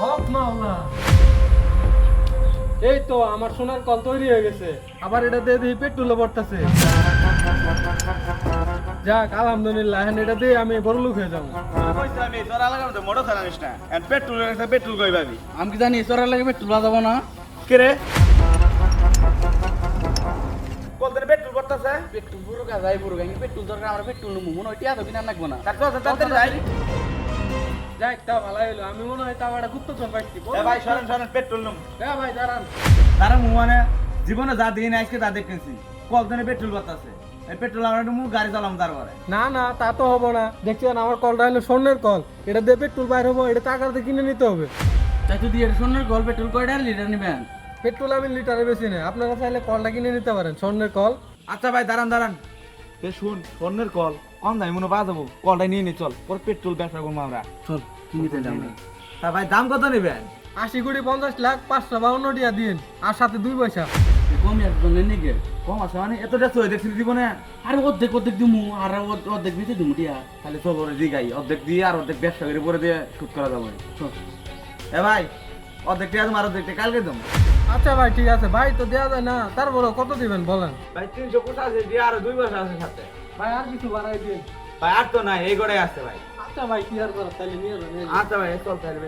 হক মাওলা, এই তো আমার সোনার কল তৈরি হয়ে গেছে। আবার এটা দিয়ে দিই পেট্রোল পড়তেছে। যাক আলহামদুলিল্লাহ, এখন এটা দিয়ে আমি বড় লোক হয়ে যাবো। আমি তোরা লাগাম তো মোটর চালানিস না পেট্রোল পেট্রোল কই পাবি আমি কি জানি চোরা লাগে পেট্রোল বাজাবো না? কে রে কলতে পেট্রোল পড়তাছে পেট্রোল পুরো গাজাই পুরো গাঙ্গি পেট্রোল দরকার, আমরা পেট্রোল নেবো মনে হয় টিয়া তো কিনা লাগবো না। তাড়াতাড়ি যাই যাক তা ভালো হইলো, আমি মনে হয় তাওয়াটা গুপ্তচর পাইছি। এ ভাই সরেন সরেন পেট্রোল নম হ্যাঁ ভাই দাঁড়ান। তারা মানে জীবনে যা দিন আজকে তা দেখতেছি কলতে পেট্রোল পড়তাছে এই পেট্রোল আমরা একটু গাড়ি চালাম তারপরে না না তা তো হবো না, দেখছেন আমার কলটা হলো স্বর্ণের কল, এটা দিয়ে পেট্রোল বাইর হবো, এটা টাকা দিয়ে কিনে নিতে হবে। তাই যদি এটা সোনার গল পেট্রোল কয়টা লিটার নেবেন? পেট্রোল আমি লিটারে বেশি নেই, আপনারা চাইলে কলটা কিনে নিতে পারেন, স্বর্ণের কল। আচ্ছা ভাই দাঁড়ান দাঁড়ান শুন স্বর্ণের কল কম দামি মনে পাওয়া যাবো কলটা নিয়ে নি চল পরে পেট্রোল ব্যবসা করবো আমরা চল কিনতে যাবো। তা ভাই দাম কত নেবেন 80 কোটি 50 লাখ 552 টিয়া দিন, আর সাথে 2 পয়সা। কম একজন নাকি? কম আছে মানে এতটা চলে দেখছি দিব না আরে অর্ধেক অর্ধেক দিমু আর অর্ধেক বেঁচে দিমু টিয়া। তাহলে চল ওরে দিগাই অর্ধেক দিয়ে আর অর্ধেক ব্যবসা করে পরে দিয়ে শুট করা যাবে চল এ ভাই অর্ধেক টাকা তোমার অর্ধেক টাকা কালকে দেবো আচ্ছা ভাই ঠিক আছে, ভাই তো দেওয়া যায় না, তারপরে কত দিবেন বলেন? ভাই 385 দিয়ে আর 2 পয়সা আছে সাথে ভাই আর কিছু বাড়াই দিন। ভাই আর তো নাই এই গড়াই আছে ভাই আচ্ছা ভাই কি আর করার, তাহলে নিয়ে যান। আচ্ছা ভাই চল তাহলে